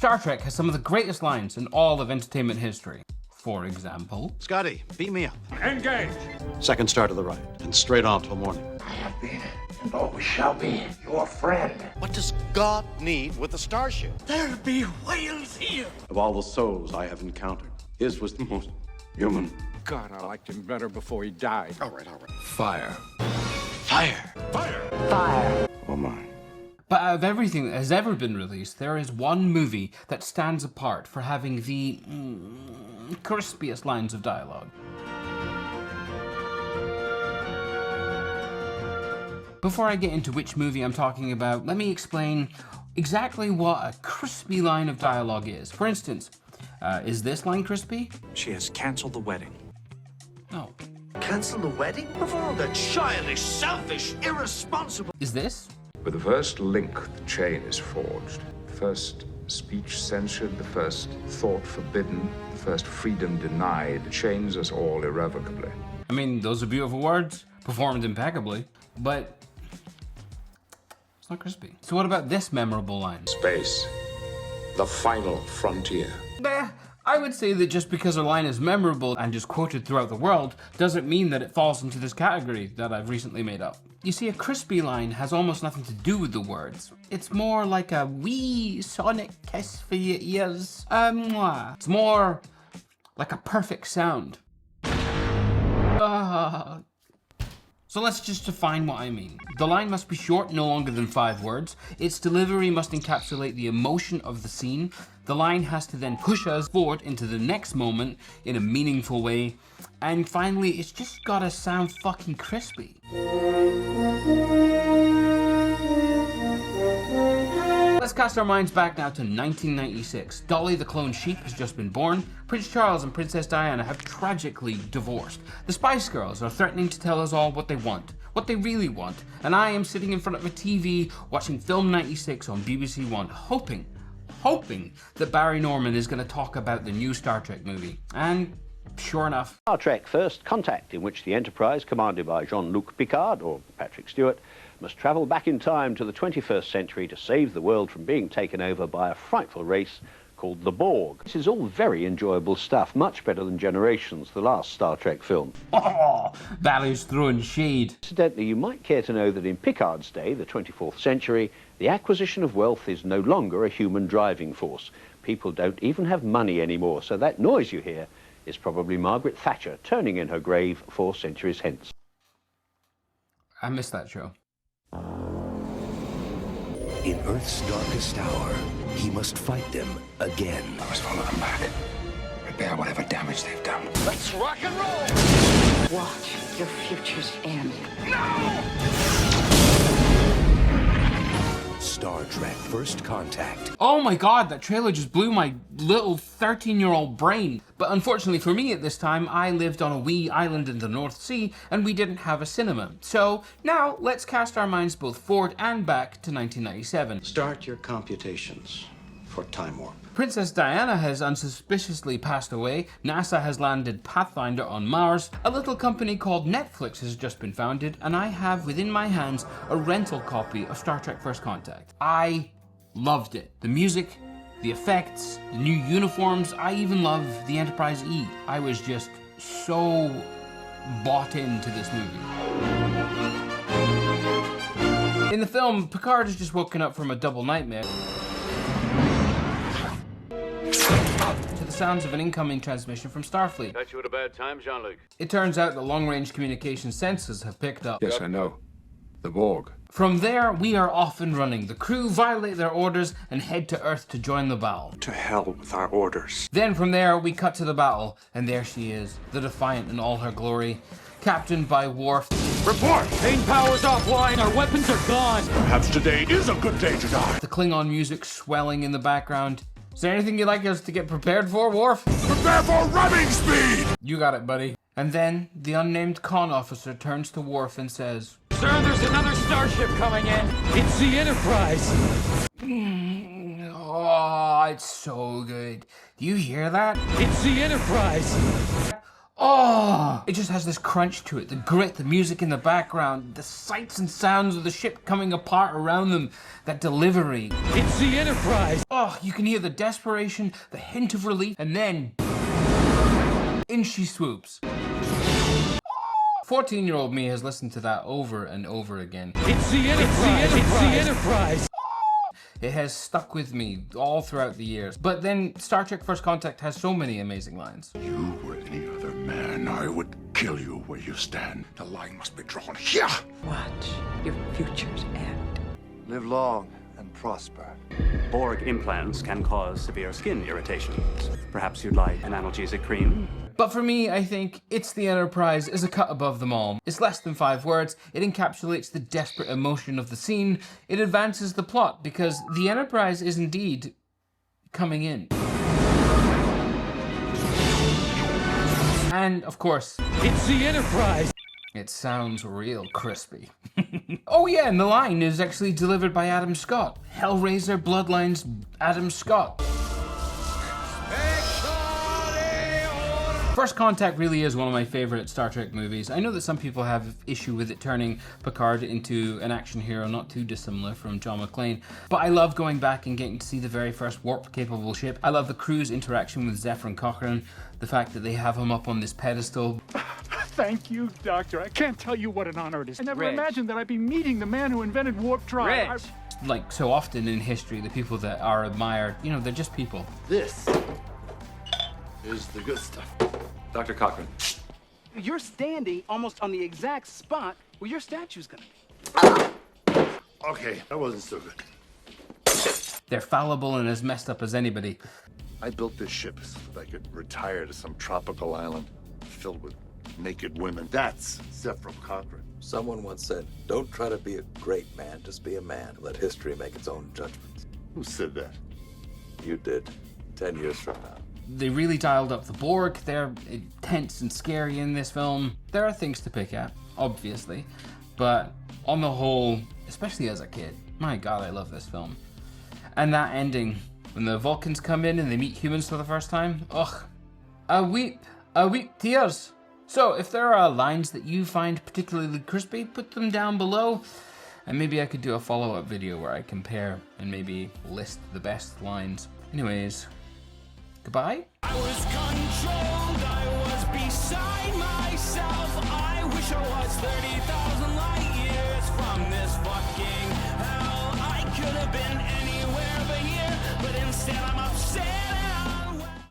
Star Trek has some of the greatest lines in all of entertainment history. For example... Scotty, beat me up. Engage! Second star to the right, and straight on till morning. I have been, and always shall be, your friend. What does God need with a starship? There'll be whales here. Of all the souls I have encountered, his was the most human. God, I liked him better before he died. All right. Fire. Fire! Fire. Oh my. But out of everything that has ever been released, there is one movie that stands apart for having the crispiest lines of dialogue. Before I get into which movie I'm talking about, let me explain exactly what a crispy line of dialogue is. For instance, is this line crispy? She has canceled the wedding. No. Cancel the wedding? Of all the childish, selfish, irresponsible... Is this? With the first link, the chain is forged. The first speech censured, the first thought forbidden, the first freedom denied, chains us all irrevocably. I mean, those are beautiful words, performed impeccably, but it's not crispy. So what about this memorable line? Space, the final frontier. I would say that just because a line is memorable and is quoted throughout the world doesn't mean that it falls into this category that I've recently made up. You see, a crispy line has almost nothing to do with the words. It's more like a wee sonic kiss for your ears. It's more like a perfect sound. So let's just define what I mean. The line must be short, no longer than 5 words. Its delivery must encapsulate the emotion of the scene. The line has to then push us forward into the next moment in a meaningful way. And finally, it's just gotta sound fucking crispy. Let's cast our minds back now to 1996. Dolly the clone sheep has just been born. Prince Charles and Princess Diana have tragically divorced. The Spice Girls are threatening to tell us all what they want, what they really want, and I am sitting in front of a TV watching Film 96 on BBC One, hoping that Barry Norman is going to talk about the new Star Trek movie. And sure enough. Star Trek First Contact, in which the Enterprise, commanded by Jean-Luc Picard, or Patrick Stewart, must travel back in time to the 21st century to save the world from being taken over by a frightful race called the Borg. This is all very enjoyable stuff, much better than Generations, the last Star Trek film. Oh, Barry's throwing shade. Incidentally, you might care to know that in Picard's day, the 24th century, the acquisition of wealth is no longer a human driving force. People don't even have money anymore, so that noise you hear is probably Margaret Thatcher turning in her grave 4 centuries hence. I missed that show. In Earth's darkest hour, he must fight them again. I must follow them back. Repair whatever damage they've done. Let's rock and roll! Watch your futures end. Star Trek First Contact. Oh my god, that trailer just blew my little 13-year-old brain. But unfortunately for me at this time, I lived on a wee island in the North Sea and we didn't have a cinema. So now let's cast our minds both forward and back to 1997. Start your computations for time warp. Princess Diana has unsuspiciously passed away, NASA has landed Pathfinder on Mars, a little company called Netflix has just been founded, and I have within my hands a rental copy of Star Trek First Contact. I loved it. The music, the effects, the new uniforms, I even love the Enterprise E. I was just so bought into this movie. In the film, Picard has just woken up from a double nightmare to the sounds of an incoming transmission from Starfleet. Catch you at a bad time, Jean-Luc. It turns out the long-range communication sensors have picked up. Yes, I know. The Borg. From there, we are off and running. The crew violate their orders and head to Earth to join the battle. To hell with our orders. Then from there, we cut to the battle, and there she is, the Defiant in all her glory, captained by Worf. Report! Main power's offline, our weapons are gone! Perhaps today is a good day to die. The Klingon music swelling in the background. Is there anything you'd like us to get prepared for, Worf? Prepare for ramming speed! You got it, buddy. And then, the unnamed con officer turns to Worf and says, Sir, there's another starship coming in. It's the Enterprise. Oh, it's so good. Do you hear that? It's the Enterprise. Oh, it just has this crunch to it. The grit, the music in the background, the sights and sounds of the ship coming apart around them, that delivery. It's the Enterprise! Oh, you can hear the desperation, the hint of relief, and then in she swoops. 14-year-old me has listened to that over and over again. It's the Enterprise! It's the Enterprise! It has stuck with me all throughout the years. But then Star Trek First Contact has so many amazing lines. You were any other man, I would kill you where you stand. The line must be drawn here. Watch your futures end. Live long and prosper. Borg implants can cause severe skin irritations. Perhaps you'd like an analgesic cream? But for me, I think It's the Enterprise is a cut above them all. It's less than 5 words, it encapsulates the desperate emotion of the scene, it advances the plot, because the Enterprise is indeed coming in. And, of course, It's the Enterprise! it sounds real crispy. Oh yeah, and the line is actually delivered by Adam Scott. Hellraiser Bloodlines Adam Scott. First Contact really is one of my favorite Star Trek movies. I know that some people have issue with it turning Picard into an action hero not too dissimilar from John McClane, but I love going back and getting to see the very first warp-capable ship. I love the crew's interaction with Zefram Cochrane, the fact that they have him up on this pedestal. Thank you, Doctor. I can't tell you what an honor it is. I never Rich. imagined that I'd be meeting the man who invented warp drive. Rich! Like so often in history, the people that are admired, you know, they're just people. This is the good stuff. Dr. Cochrane. You're standing almost on the exact spot where your statue's gonna be. Okay, that wasn't so good. They're fallible and as messed up as anybody. I built this ship so that I could retire to some tropical island filled with naked women. That's Zefram Cochrane. Someone once said, don't try to be a great man, just be a man. Let history make its own judgments. Who said that? You did, 10 years from now. They really dialed up the Borg. They're intense and scary in this film. There are things to pick at, obviously, but on the whole, especially as a kid, my god, I love this film. And that ending, when the Vulcans come in and they meet humans for the first time, ugh, I weep tears. So if there are lines that you find particularly crispy, put them down below, and maybe I could do a follow-up video where I compare and maybe list the best lines. Anyways, goodbye. I was controlled, I was beside myself. I wish I was 30,000 light years from this fucking hell. I could have been anywhere but here, but instead I'm upset.